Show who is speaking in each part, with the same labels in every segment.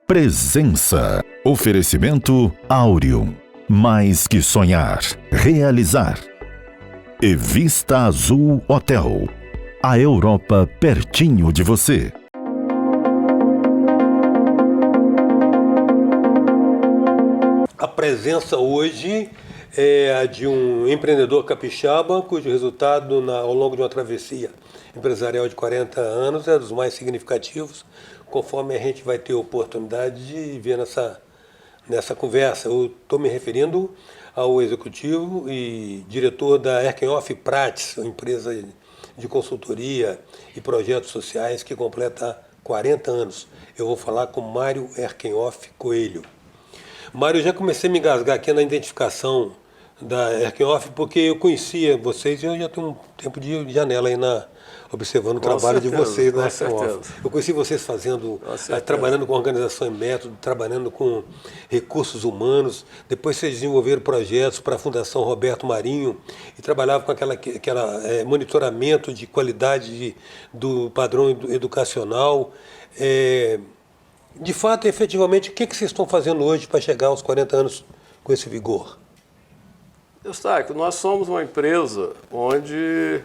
Speaker 1: Presença. Oferecimento Áureo. Mais que sonhar, realizar. E Vista Azul Hotel. A Europa pertinho de você.
Speaker 2: A presença hoje é a de um empreendedor capixaba, cujo resultado ao longo de uma travessia empresarial de 40 anos é dos mais significativos, conforme a gente vai ter oportunidade de ver nessa conversa. Eu estou me referindo ao executivo e diretor da Erkenhoff Prats, uma empresa de consultoria e projetos sociais que completa 40 anos. Eu vou falar com Mário Erkenhoff Coelho. Mário, eu já comecei a me engasgar aqui na identificação da Erkenhoff, porque eu conhecia vocês e eu já tenho um tempo de janela aí observando o trabalho de vocês na Erkenhoff. Eu conheci vocês trabalhando com organização e método, trabalhando com recursos humanos. Depois vocês desenvolveram projetos para a Fundação Roberto Marinho e trabalhavam com aquela monitoramento de qualidade do padrão educacional. De fato, efetivamente, o que vocês estão fazendo hoje para chegar aos 40 anos com esse vigor?
Speaker 3: Eustáquio, nós somos uma empresa onde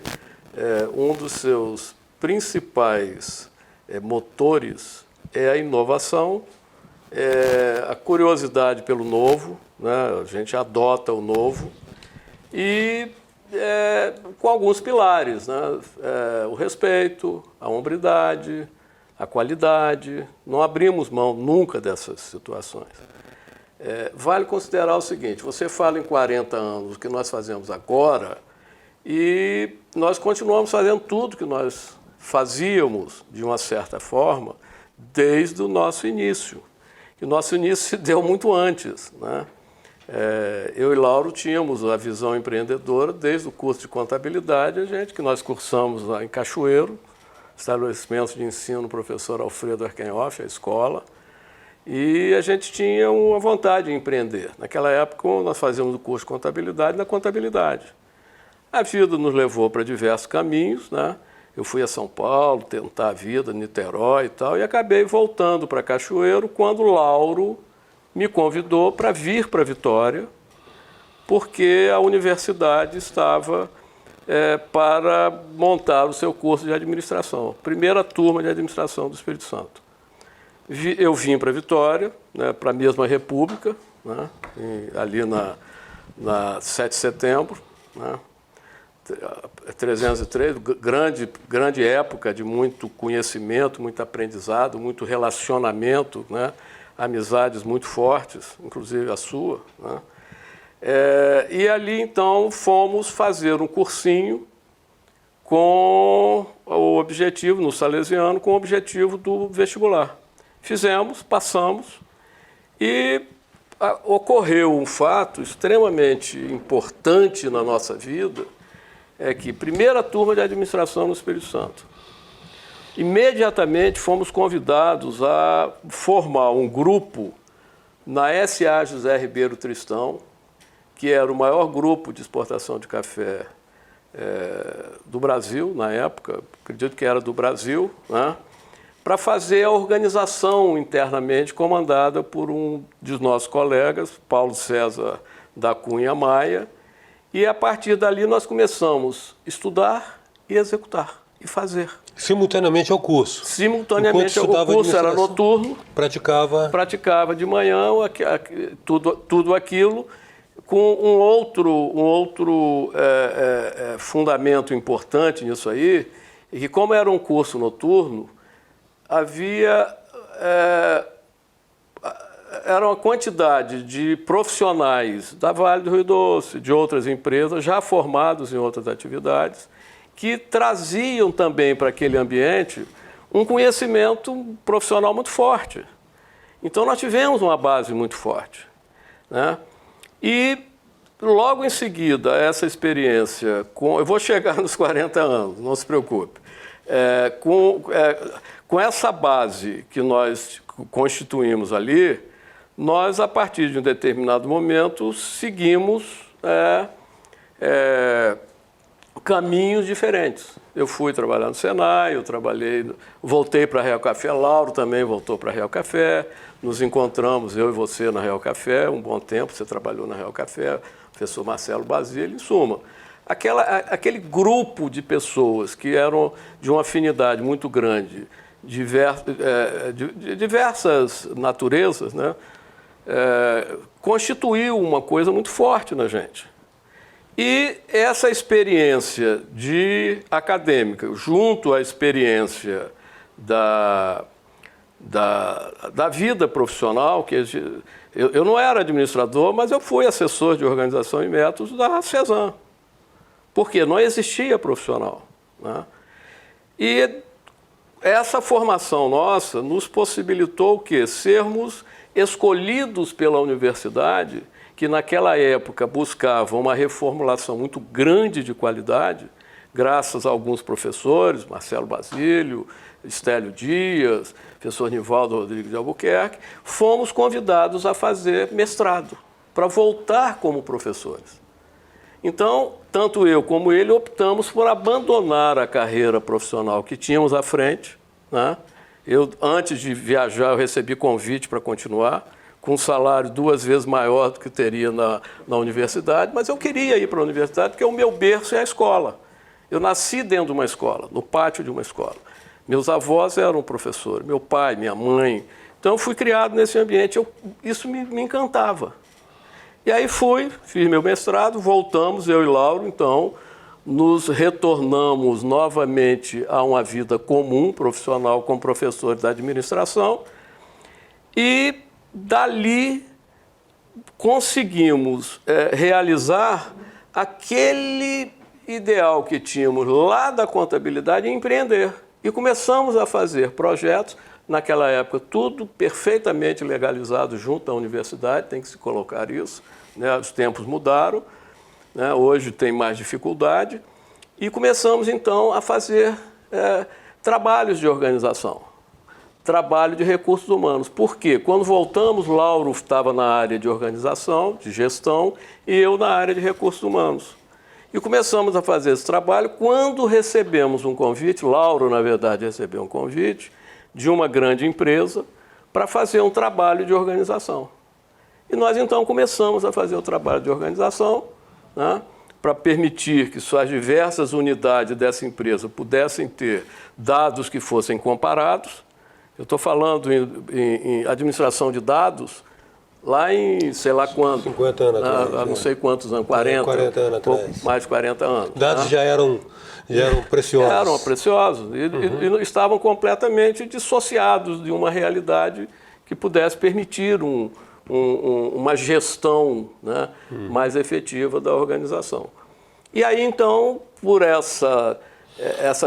Speaker 3: um dos seus principais motores é a inovação, a curiosidade pelo novo, né? A gente adota o novo e com alguns pilares, né? O respeito, a hombridade, a qualidade. Não abrimos mão nunca dessas situações. Vale considerar o seguinte, você fala em 40 anos, o que nós fazemos agora, e nós continuamos fazendo tudo que nós fazíamos, de uma certa forma, desde o nosso início. E o nosso início se deu muito antes, né? Eu e Lauro tínhamos a visão empreendedora desde o curso de contabilidade, que nós cursamos lá em Cachoeiro, estabelecimento de ensino, professor Alfredo Erkenhoff, a escola, e a gente tinha uma vontade de empreender. Naquela época, nós fazíamos o curso de contabilidade na contabilidade. A vida nos levou para diversos caminhos, né? Eu fui a São Paulo tentar a vida, Niterói e tal, e acabei voltando para Cachoeiro quando o Lauro me convidou para vir para Vitória, porque a universidade estava para montar o seu curso de administração, primeira turma de administração do Espírito Santo. Eu vim para Vitória, né, para a mesma República, né, ali na 7 de setembro, né, 303, grande época de muito conhecimento, muito aprendizado, muito relacionamento, né, amizades muito fortes, inclusive a sua, né. E ali, então, fomos fazer um cursinho com o objetivo, no Salesiano, com o objetivo do vestibular. Fizemos, passamos, e ocorreu um fato extremamente importante na nossa vida, que primeira turma de administração no Espírito Santo. Imediatamente fomos convidados a formar um grupo na SA José Ribeiro Tristão, que era o maior grupo de exportação de café do Brasil, na época, acredito que era do Brasil, né? Para fazer a organização internamente comandada por um dos nossos colegas, Paulo César da Cunha Maia, e a partir dali nós começamos a estudar e executar, e fazer.
Speaker 2: Simultaneamente ao curso?
Speaker 3: Simultaneamente ao curso, era noturno.
Speaker 2: Praticava
Speaker 3: de manhã tudo aquilo, com um outro fundamento importante nisso aí, e que como era um curso noturno, era uma quantidade de profissionais da Vale do Rio Doce, de outras empresas, já formados em outras atividades, que traziam também para aquele ambiente um conhecimento profissional muito forte. Então, nós tivemos uma base muito forte, né? E, logo em seguida, essa experiência, eu vou chegar nos 40 anos, não se preocupe, com essa base que nós constituímos ali, nós, a partir de um determinado momento, seguimos caminhos diferentes. Eu fui trabalhar no Senai, voltei para a Real Café, Lauro também voltou para a Real Café, nos encontramos, eu e você, na Real Café, um bom tempo, você trabalhou na Real Café, professor Marcelo Basílio, em suma. Aquele grupo de pessoas que eram de uma afinidade muito grande, de diversas naturezas, né, constituiu uma coisa muito forte na gente. E essa experiência acadêmica, junto à experiência da vida profissional, que eu não era administrador, mas eu fui assessor de organização e métodos da CESAM, porque não existia profissional, né? E essa formação nossa nos possibilitou o quê? Sermos escolhidos pela universidade, que naquela época buscava uma reformulação muito grande de qualidade, graças a alguns professores, Marcelo Basílio, Estélio Dias, professor Nivaldo Rodrigues de Albuquerque, fomos convidados a fazer mestrado, para voltar como professores. Então, tanto eu como ele optamos por abandonar a carreira profissional que tínhamos à frente, né? Antes de viajar, eu recebi convite para continuar, com um salário 2 vezes maior do que teria na universidade, mas eu queria ir para a universidade porque o meu berço é a escola. Eu nasci dentro de uma escola, no pátio de uma escola. Meus avós eram professores, meu pai, minha mãe. Então, eu fui criado nesse ambiente, isso me encantava. E aí fiz meu mestrado, voltamos, eu e Lauro, então, nos retornamos novamente a uma vida comum, profissional, como professores da administração, e dali conseguimos realizar aquele ideal que tínhamos lá da contabilidade e empreender. E começamos a fazer projetos, naquela época tudo perfeitamente legalizado junto à universidade, tem que se colocar isso, né? Os tempos mudaram, né? Hoje tem mais dificuldade, e começamos então a fazer trabalhos de organização. Trabalho de recursos humanos. Por quê? Quando voltamos, Lauro estava na área de organização, de gestão, e eu na área de recursos humanos. E começamos a fazer esse trabalho quando recebemos um convite, Lauro, na verdade, recebeu um convite de uma grande empresa para fazer um trabalho de organização. E nós, então, começamos a fazer o trabalho de organização, né, para permitir que suas diversas unidades dessa empresa pudessem ter dados que fossem comparados. Eu estou falando em administração de dados lá em, sei lá quando.
Speaker 2: 50 anos atrás.
Speaker 3: Há não sei quantos anos, 40
Speaker 2: anos atrás.
Speaker 3: Pouco mais de 40 anos.
Speaker 2: Dados já eram preciosos.
Speaker 3: Eram preciosos e estavam completamente dissociados de uma realidade que pudesse permitir uma gestão, né, mais efetiva da organização. E aí, então, por essa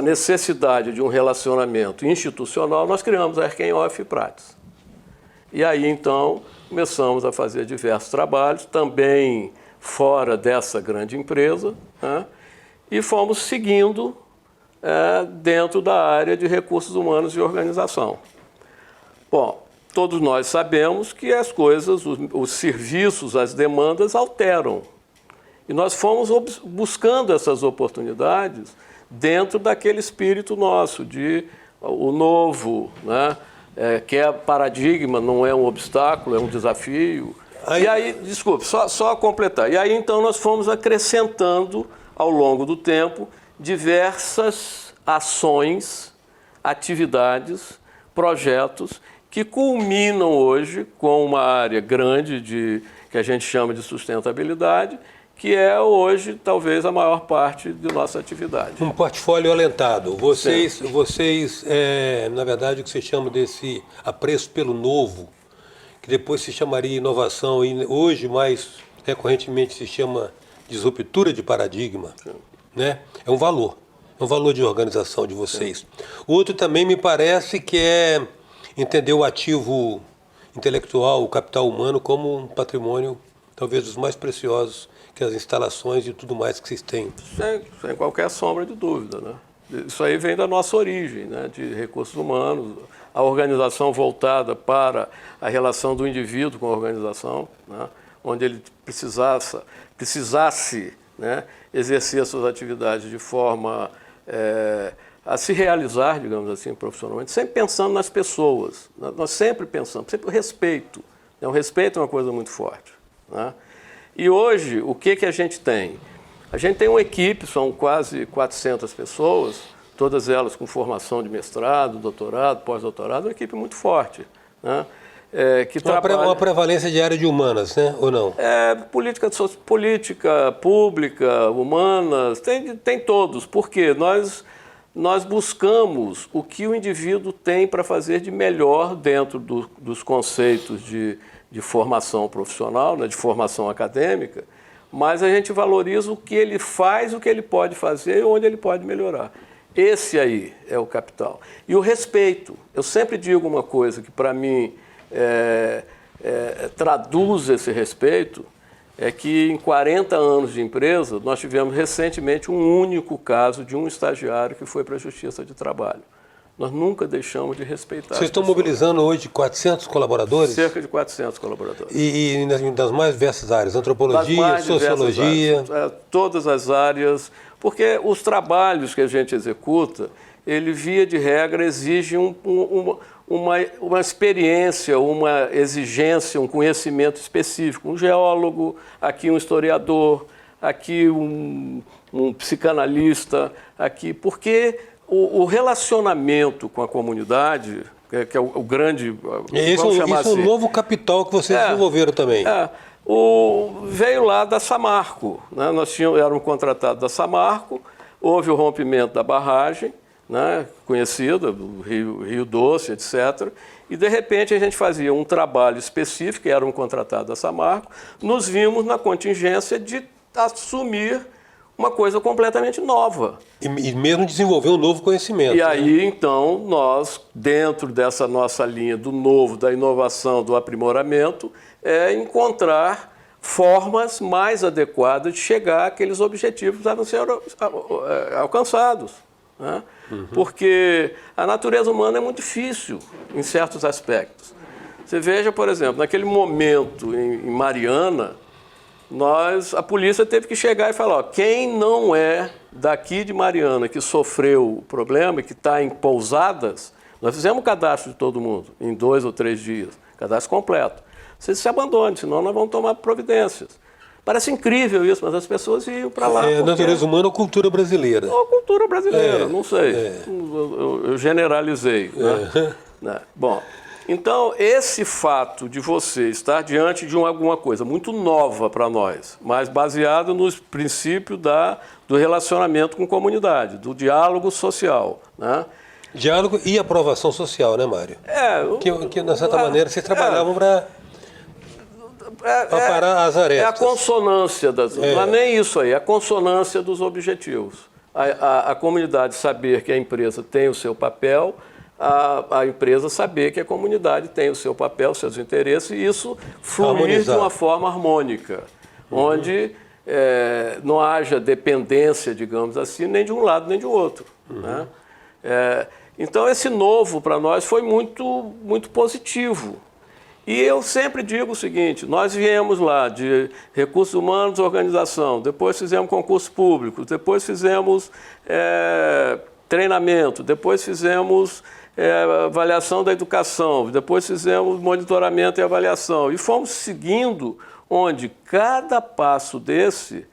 Speaker 3: necessidade de um relacionamento institucional, nós criamos a Erkenhoff Prates. E aí, então, começamos a fazer diversos trabalhos, também fora dessa grande empresa, né, e fomos seguindo dentro da área de recursos humanos e organização. Bom, todos nós sabemos que as coisas, os serviços, as demandas alteram. E nós fomos buscando essas oportunidades dentro daquele espírito nosso, de o novo, né? Que é paradigma, não é um obstáculo, é um desafio. E aí, desculpe, só completar. E aí, então, nós fomos acrescentando, ao longo do tempo, diversas ações, atividades, projetos, que culminam hoje com uma área grande que a gente chama de sustentabilidade, que é hoje talvez a maior parte de nossa atividade. Um
Speaker 2: portfólio alentado. Vocês na verdade, o que se chama desse apreço pelo novo, que depois se chamaria inovação e hoje mais recorrentemente se chama de ruptura de paradigma, né? É um valor de organização de vocês. Sim. Outro também me parece que é entender o ativo intelectual, o capital humano, como um patrimônio talvez dos mais preciosos que as instalações e tudo mais que vocês têm.
Speaker 3: Sem qualquer sombra de dúvida, né? Isso aí vem da nossa origem, né, de recursos humanos, a organização voltada para a relação do indivíduo com a organização, né, onde ele precisasse né, exercer suas atividades de forma a se realizar, digamos assim, profissionalmente, sempre pensando nas pessoas. Nós sempre pensamos, sempre o respeito. O respeito é uma coisa muito forte, né? E hoje, o que a gente tem? A gente tem uma equipe, são quase 400 pessoas, todas elas com formação de mestrado, doutorado, pós-doutorado, uma equipe muito forte, né? Que trabalha...
Speaker 2: Uma prevalência de área de humanas, né? Ou não?
Speaker 3: Política pública, humanas, tem todos, porque nós buscamos o que o indivíduo tem para fazer de melhor dentro dos conceitos de formação profissional, né, de formação acadêmica, mas a gente valoriza o que ele faz, o que ele pode fazer e onde ele pode melhorar. Esse aí é o capital. E o respeito. Eu sempre digo uma coisa que, para mim, traduz esse respeito, é que em 40 anos de empresa, nós tivemos recentemente um único caso de um estagiário que foi para a Justiça de Trabalho. Nós nunca deixamos de respeitar.
Speaker 2: Vocês estão mobilizando hoje 400 colaboradores?
Speaker 3: Cerca de 400 colaboradores.
Speaker 2: E das mais diversas áreas? Antropologia, sociologia?
Speaker 3: Áreas, todas as áreas, porque os trabalhos que a gente executa, ele, via de regra, exige uma experiência, uma exigência, um conhecimento específico. Um geólogo, aqui um historiador, aqui um psicanalista, aqui, porque o relacionamento com a comunidade, que é o grande...
Speaker 2: Isso é um novo capital que vocês desenvolveram também.
Speaker 3: Veio lá da Samarco, né? Nós éramos contratados da Samarco, houve o rompimento da barragem, né, conhecida, do Rio Doce, etc. E, de repente, a gente fazia um trabalho específico, que era um contratado da Samarco, nos vimos na contingência de assumir uma coisa completamente nova.
Speaker 2: E mesmo desenvolver um novo conhecimento.
Speaker 3: E aí, então, nós, dentro dessa nossa linha do novo, da inovação, do aprimoramento, encontrar formas mais adequadas de chegar àqueles objetivos que devem ser alcançados, né? Porque a natureza humana é muito difícil em certos aspectos. Você veja, por exemplo, naquele momento em Mariana, a polícia teve que chegar e falar, quem não é daqui de Mariana, que sofreu o problema e que está em pousadas, nós fizemos o cadastro de todo mundo em 2 ou 3 dias, cadastro completo. Vocês se abandonem, senão nós vamos tomar providências. Parece incrível isso, mas as pessoas iam para lá.
Speaker 2: Natureza humana ou cultura brasileira?
Speaker 3: Ou cultura brasileira, não sei. Eu generalizei. Né? Bom, então esse fato de você estar diante de alguma coisa muito nova para nós, mas baseado nos princípios do relacionamento com a comunidade, do diálogo social, né?
Speaker 2: Diálogo e aprovação social, né, Mário? Que de certa maneira, vocês trabalhavam para parar as arestas.
Speaker 3: É a consonância não é nem isso aí, é a consonância dos objetivos. A comunidade saber que a empresa tem o seu papel, a empresa saber que a comunidade tem o seu papel, os seus interesses, e isso fluir de uma forma harmônica, onde não haja dependência, digamos assim, nem de um lado nem de outro. Né? Então, esse novo para nós foi muito, muito positivo. E eu sempre digo o seguinte, nós viemos lá de recursos humanos, organização, depois fizemos concurso público, depois fizemos treinamento, depois fizemos avaliação da educação, depois fizemos monitoramento e avaliação. E fomos seguindo onde cada passo desse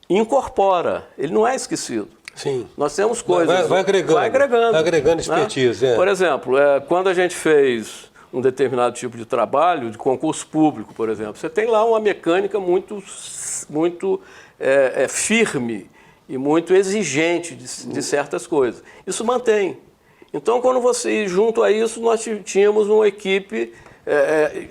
Speaker 3: incorpora, ele não é esquecido.
Speaker 2: Sim.
Speaker 3: Nós temos coisas...
Speaker 2: Vai agregando expertise.
Speaker 3: Né? Por exemplo, quando a gente fez um determinado tipo de trabalho, de concurso público, por exemplo, você tem lá uma mecânica muito firme e muito exigente de certas coisas. Isso mantém. Então, quando você, junto a isso, nós tínhamos uma equipe,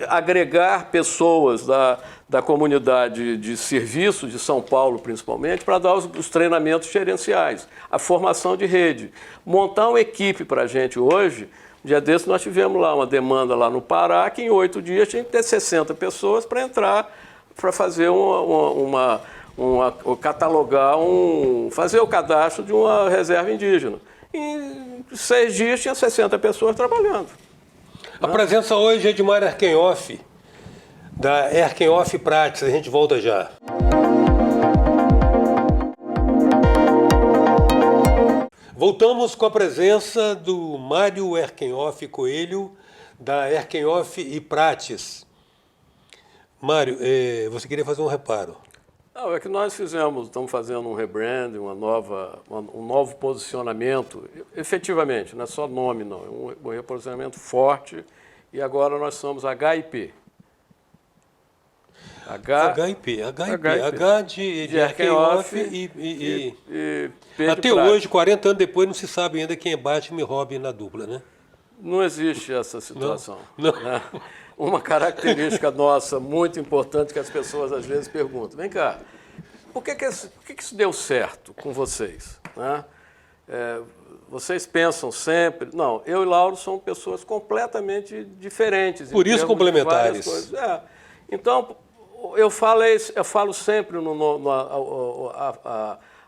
Speaker 3: agregar pessoas da comunidade de serviço de São Paulo, principalmente, para dar os treinamentos gerenciais, a formação de rede. Montar uma equipe para a gente hoje, um dia desse nós tivemos lá uma demanda lá no Pará, que em 8 dias tinha que ter 60 pessoas para entrar, para fazer catalogar, fazer o cadastro de uma reserva indígena. Em 6 dias tinha 60 pessoas trabalhando.
Speaker 2: A presença hoje é de Mário Erkenhoff, da Erkenhoff Prates. A gente volta já. Voltamos com a presença do Mário Erkenhoff Coelho, da Erkenhoff e Prates. Mário, você queria fazer um reparo?
Speaker 3: Não, é que nós estamos fazendo um rebranding, um novo posicionamento, efetivamente, não é só nome, não, é um reposicionamento forte, e agora nós somos HIP.
Speaker 2: HIP. H de Erkenhoff e
Speaker 3: P de
Speaker 2: até
Speaker 3: Prates.
Speaker 2: hoje, 40 anos depois, não se sabe ainda quem é Batman e Robin na dupla, né?
Speaker 3: Não existe essa situação.
Speaker 2: Não.
Speaker 3: Né? Uma característica nossa muito importante que as pessoas às vezes perguntam. Vem cá, por que isso deu certo com vocês? Né? Vocês pensam sempre... Não, eu e Lauro somos pessoas completamente diferentes.
Speaker 2: Por isso complementares.
Speaker 3: Então, eu falo sempre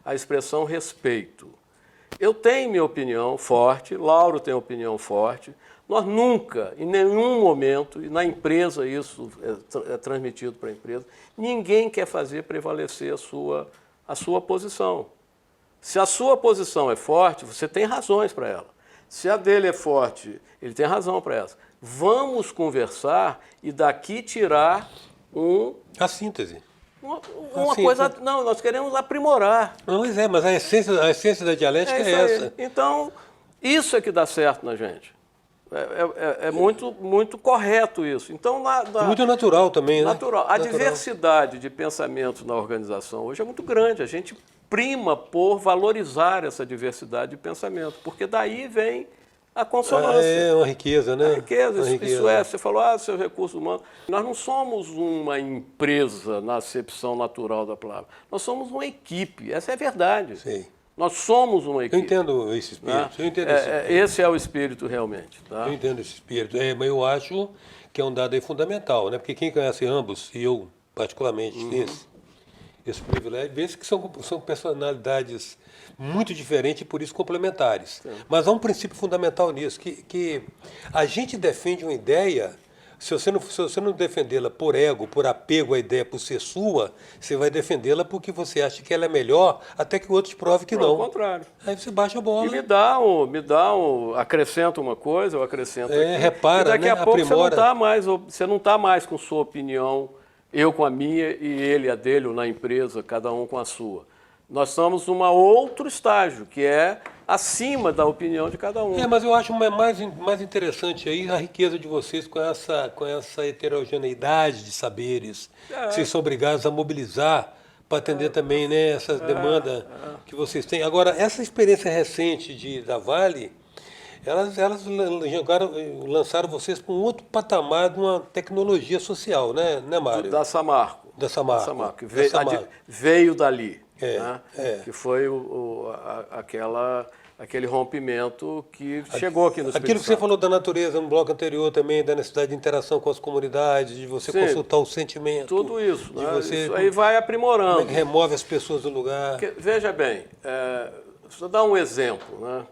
Speaker 3: a expressão respeito. Eu tenho minha opinião forte, Lauro tem opinião forte. Nós nunca, em nenhum momento, e na empresa isso é transmitido para a empresa, ninguém quer fazer prevalecer a sua posição. Se a sua posição é forte, você tem razões para ela. Se a dele é forte, ele tem razão para essa. Vamos conversar e daqui tirar
Speaker 2: a síntese.
Speaker 3: Uma coisa... Não, nós queremos aprimorar.
Speaker 2: Pois é, mas a essência da dialética é essa.
Speaker 3: Então, isso é que dá certo na gente. É muito correto isso. Então,
Speaker 2: muito natural também, né?
Speaker 3: Natural. A diversidade de pensamentos na organização hoje é muito grande. A gente prima por valorizar essa diversidade de pensamento, porque daí vem a consonância.
Speaker 2: É uma riqueza, né?
Speaker 3: Isso você falou, seus recursos humanos. Nós não somos uma empresa na acepção natural da palavra. Nós somos uma equipe. Essa é a verdade.
Speaker 2: Sim.
Speaker 3: Nós somos uma equipe.
Speaker 2: Eu entendo esse espírito.
Speaker 3: Né?
Speaker 2: Eu entendo esse espírito.
Speaker 3: Esse é o espírito realmente. Tá?
Speaker 2: Eu entendo esse espírito. Mas eu acho que é um dado aí fundamental, né? Porque quem conhece ambos, e eu particularmente tenho esse privilégio, vê que são personalidades muito diferentes e por isso complementares. Sim. Mas há um princípio fundamental nisso, que a gente defende uma ideia, se você não defendê-la por ego, por apego à ideia, por ser sua, você vai defendê-la porque você acha que ela é melhor, até que o outro te prove que não.
Speaker 3: Ao contrário.
Speaker 2: Aí você baixa a bola.
Speaker 3: E acrescenta uma coisa, eu acrescento aqui.
Speaker 2: Repara,
Speaker 3: e daqui a pouco
Speaker 2: aprimora.
Speaker 3: Você não está mais com sua opinião, eu com a minha e ele a dele, ou na empresa, cada um com a sua. Nós estamos num outro estágio, que é acima da opinião de cada um.
Speaker 2: Mas eu acho mais interessante aí a riqueza de vocês com essa heterogeneidade de saberes. Vocês são obrigados a mobilizar para atender também, né, essa demanda que vocês têm. Agora, essa experiência recente da Vale, elas lançaram vocês para um outro patamar de uma tecnologia social, né Mário?
Speaker 3: Da Samarco.
Speaker 2: Da Samarco.
Speaker 3: Que veio dali.
Speaker 2: Né?
Speaker 3: Que foi aquele rompimento que chegou aqui no Espírito
Speaker 2: Aquilo que você falou da natureza no bloco anterior também, da necessidade de interação com as comunidades, de você consultar o sentimento.
Speaker 3: Tudo isso.
Speaker 2: De você,
Speaker 3: isso aí vai aprimorando.
Speaker 2: Como é que remove as pessoas do lugar.
Speaker 3: Veja bem, só dar um exemplo, né?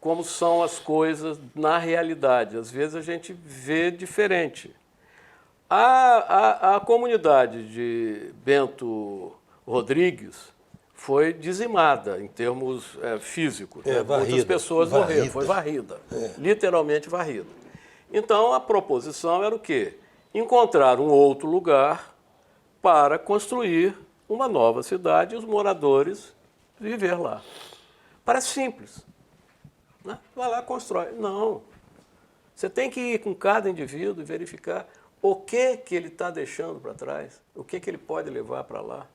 Speaker 3: Como são as coisas na realidade. Às vezes a gente vê diferente. A comunidade de Bento Rodrigues foi dizimada em termos físicos. Muitas pessoas morreram, foi varrida, literalmente varrida. Então, a proposição era o quê? Encontrar um outro lugar para construir uma nova cidade e os moradores viver lá. Parece simples. Né? Vai lá, constrói. Não. Você tem que ir com cada indivíduo e verificar o que ele está deixando para trás, o que ele pode levar para lá.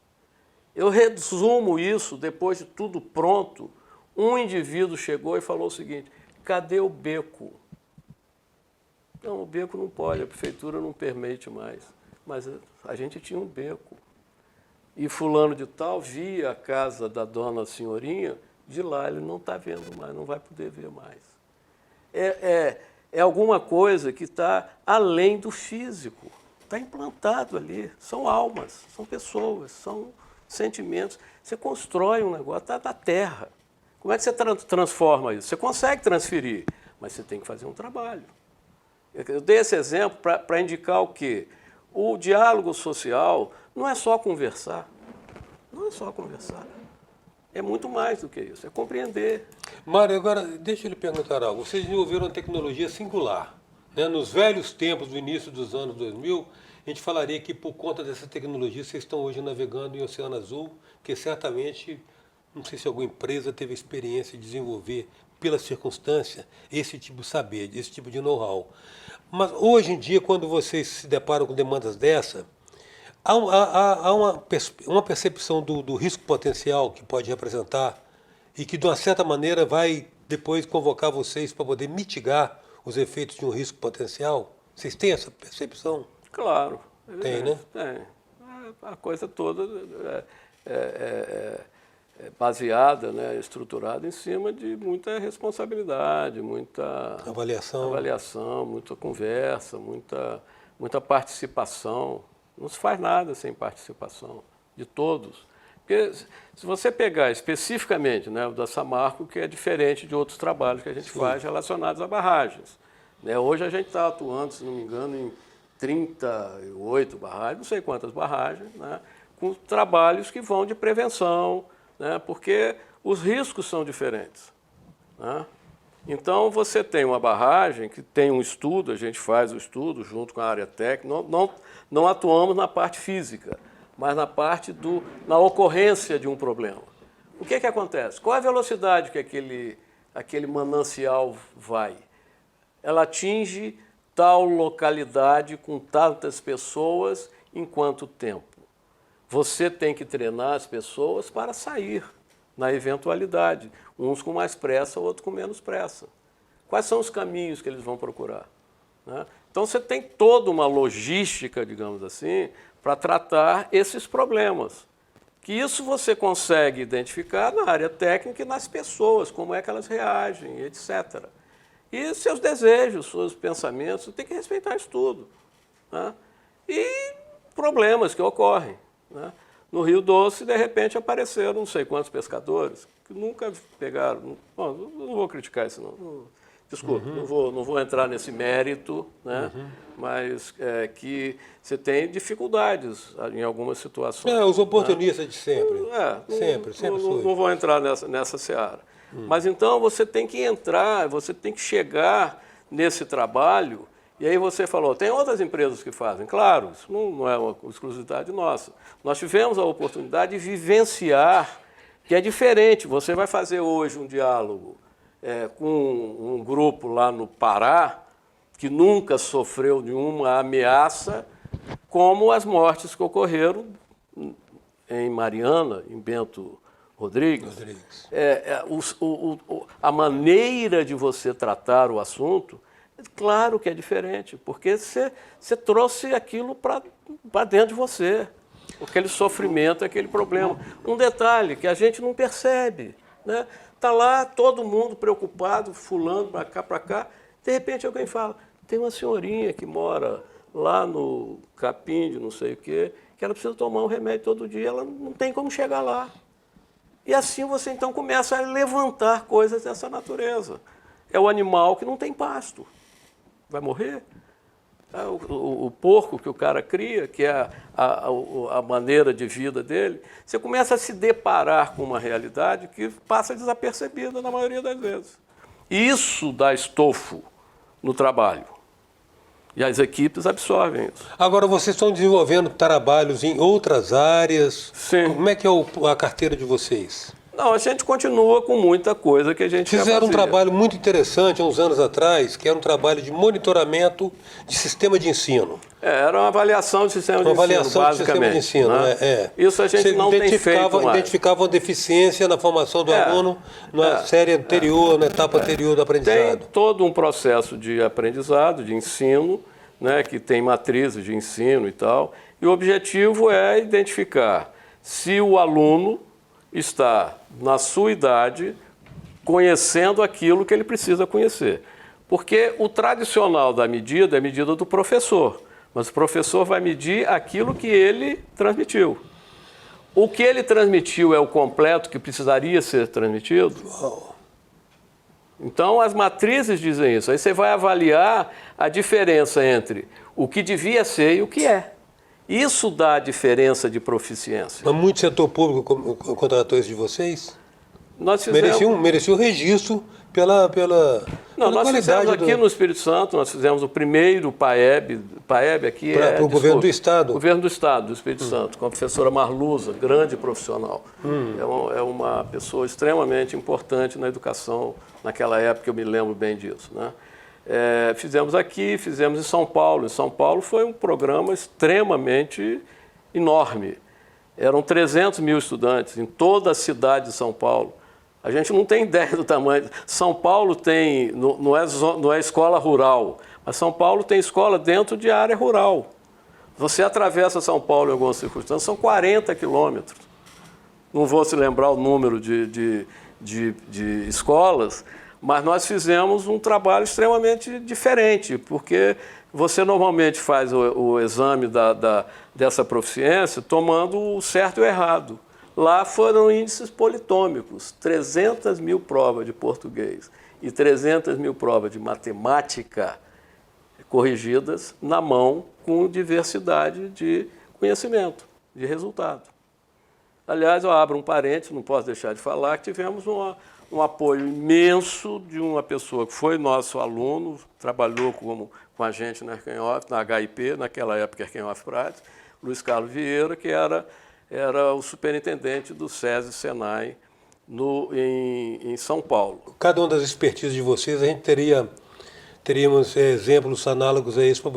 Speaker 3: Eu resumo isso, depois de tudo pronto, um indivíduo chegou e falou o seguinte: cadê o beco? Não, o beco não pode, a prefeitura não permite mais. Mas a gente tinha um beco. E fulano de tal via a casa da dona senhorinha, de lá ele não está vendo mais, não vai poder ver mais. É alguma coisa que está além do físico, está implantado ali. São almas, são pessoas, são sentimentos. Você constrói um negócio, está na terra. Como é que você transforma isso? Você consegue transferir, mas você tem que fazer um trabalho. Eu dei esse exemplo para indicar o quê? O diálogo social não é só conversar. Não é só conversar. É muito mais do que isso, é compreender.
Speaker 2: Mário, agora deixa eu lhe perguntar algo. Vocês desenvolveram uma tecnologia singular, né? Nos velhos tempos, do início dos anos 2000, a gente falaria que por conta dessa tecnologia vocês estão hoje navegando em Oceano Azul, que certamente, não sei se alguma empresa teve a experiência de desenvolver, pela circunstância, esse tipo de saber, esse tipo de know-how. Mas hoje em dia, quando vocês se deparam com demandas dessa, há uma percepção do risco potencial que pode representar e que, de uma certa maneira, vai depois convocar vocês para poder mitigar os efeitos de um risco potencial? Vocês têm essa percepção?
Speaker 3: Claro.
Speaker 2: Tem, né?
Speaker 3: Tem. A coisa toda é baseada, né, estruturada em cima de muita responsabilidade, muita avaliação, muita conversa, muita participação. Não se faz nada sem participação de todos. Porque se você pegar especificamente, né, o da Samarco, que é diferente de outros trabalhos que a gente faz relacionados a barragens. Né? Hoje a gente está atuando, se não me engano, em 38 barragens, não sei quantas barragens, né, com trabalhos que vão de prevenção, né, porque os riscos são diferentes. Né? Então, você tem uma barragem que tem um estudo, a gente faz o estudo junto com a área técnica, não atuamos na parte física, mas na parte na ocorrência de um problema. O que acontece? Qual é a velocidade que aquele manancial vai? Ela atinge tal localidade com tantas pessoas em quanto tempo? Você tem que treinar as pessoas para sair na eventualidade, uns com mais pressa, outros com menos pressa. Quais são os caminhos que eles vão procurar? Né? Então, você tem toda uma logística, digamos assim, para tratar esses problemas. Que isso você consegue identificar na área técnica e nas pessoas, como é que elas reagem, etc. E seus desejos, seus pensamentos, você tem que respeitar isso tudo. Né? E problemas que ocorrem. Né? No Rio Doce, de repente, apareceram não sei quantos pescadores que nunca pegaram. Bom, não vou criticar isso, não. Desculpa, não vou entrar nesse mérito, né? Mas que você tem dificuldades em algumas situações.
Speaker 2: Os oportunistas, né? De sempre. Sempre
Speaker 3: não vou entrar nessa seara. Mas então você tem que entrar, você tem que chegar nesse trabalho. E aí você falou, tem outras empresas que fazem. Claro, isso não é uma exclusividade nossa. Nós tivemos a oportunidade de vivenciar, que é diferente. Você vai fazer hoje um diálogo com um grupo lá no Pará, que nunca sofreu nenhuma ameaça, como as mortes que ocorreram em Mariana, em Bento Rodrigues. A maneira de você tratar o assunto, claro que é diferente, porque você trouxe aquilo para dentro de você, aquele sofrimento, aquele problema. Um detalhe que a gente não percebe, né? Está lá todo mundo preocupado, fulano para cá, de repente alguém fala, tem uma senhorinha que mora lá no Capim de não sei o quê, que ela precisa tomar um remédio todo dia, ela não tem como chegar lá. E assim você então começa a levantar coisas dessa natureza. É o animal que não tem pasto. Vai morrer? O porco que o cara cria, que é a maneira de vida dele, você começa a se deparar com uma realidade que passa desapercebida na maioria das vezes. E isso dá estofo no trabalho. E as equipes absorvem isso.
Speaker 2: Agora, vocês estão desenvolvendo trabalhos em outras áreas?
Speaker 3: Sim.
Speaker 2: Como é que é a carteira de vocês?
Speaker 3: Não, a gente continua com muita coisa que a gente
Speaker 2: fizeram um trabalho muito interessante há uns anos atrás, que era um trabalho de monitoramento de sistema de ensino.
Speaker 3: Era uma avaliação de sistema de ensino,
Speaker 2: avaliação de sistema de ensino, né?
Speaker 3: Isso a gente não tem feito mais.
Speaker 2: Identificava uma deficiência na formação do aluno na série anterior, na etapa anterior do aprendizado.
Speaker 3: Tem todo um processo de aprendizado, de ensino, né, que tem matrizes de ensino e tal, e o objetivo é identificar se o aluno está, na sua idade, conhecendo aquilo que ele precisa conhecer. Porque o tradicional da medida é a medida do professor, mas o professor vai medir aquilo que ele transmitiu. O que ele transmitiu é o completo que precisaria ser transmitido? Então, as matrizes dizem isso. Aí você vai avaliar a diferença entre o que devia ser e o que é. Isso dá a diferença de proficiência.
Speaker 2: Mas muito setor público contratou isso de vocês?
Speaker 3: Nós fizemos...
Speaker 2: Merecia o registro pela
Speaker 3: nós fizemos aqui no Espírito Santo, nós fizemos o primeiro PAEB aqui
Speaker 2: para o governo do Estado.
Speaker 3: Governo do Estado, do Espírito Santo, com a professora Marluza, grande profissional. É uma pessoa extremamente importante na educação, naquela época eu me lembro bem disso, né? Fizemos aqui, fizemos em São Paulo. Em São Paulo foi um programa extremamente enorme. Eram 300 mil estudantes em toda a cidade de São Paulo. A gente não tem ideia do tamanho. São Paulo tem, não é escola rural, mas São Paulo tem escola dentro de área rural. Você atravessa São Paulo em algumas circunstâncias, são 40 quilômetros. Não vou se lembrar o número de escolas, mas nós fizemos um trabalho extremamente diferente, porque você normalmente faz o exame dessa proficiência tomando o certo e o errado. Lá foram índices politômicos, 300 mil provas de português e 300 mil provas de matemática corrigidas na mão com diversidade de conhecimento, de resultado. Aliás, eu abro um parênteses, não posso deixar de falar, que tivemos um apoio imenso de uma pessoa que foi nosso aluno, trabalhou com a gente na Erkenhoff, na HIP, naquela época Erkenhoff Prates, Luiz Carlos Vieira, que era o superintendente do SESI Senai em São Paulo.
Speaker 2: Cada uma das expertises de vocês, a gente teríamos exemplos análogos a isso para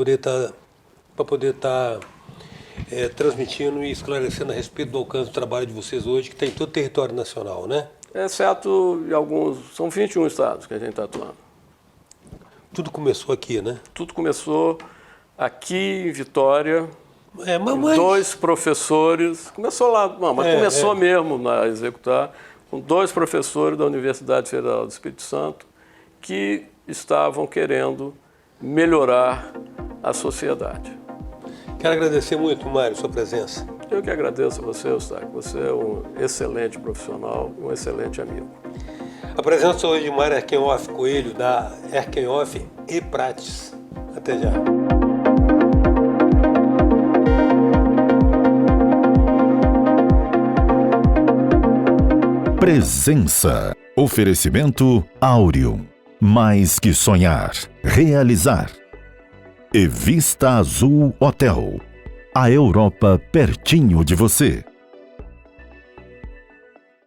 Speaker 2: poder estar transmitindo e esclarecendo a respeito do alcance do trabalho de vocês hoje, que está em todo o território nacional, né?
Speaker 3: Exceto em alguns, são 21 estados que a gente está atuando.
Speaker 2: Tudo começou aqui, né?
Speaker 3: Tudo começou aqui em Vitória.
Speaker 2: Mas...
Speaker 3: 2 professores, começou lá, começou mesmo a executar, com 2 professores da Universidade Federal do Espírito Santo que estavam querendo melhorar a sociedade.
Speaker 2: Quero agradecer muito, Mário, sua presença.
Speaker 3: Eu que agradeço a você, Eustáquio. Você é um excelente profissional e um excelente amigo.
Speaker 2: A presença hoje de Mário Erkenhoff Coelho, da Erkenhoff e Prates. Até já.
Speaker 1: Presença. Oferecimento Áureo. Mais que sonhar, realizar. E Vista Azul Hotel. A Europa pertinho de você.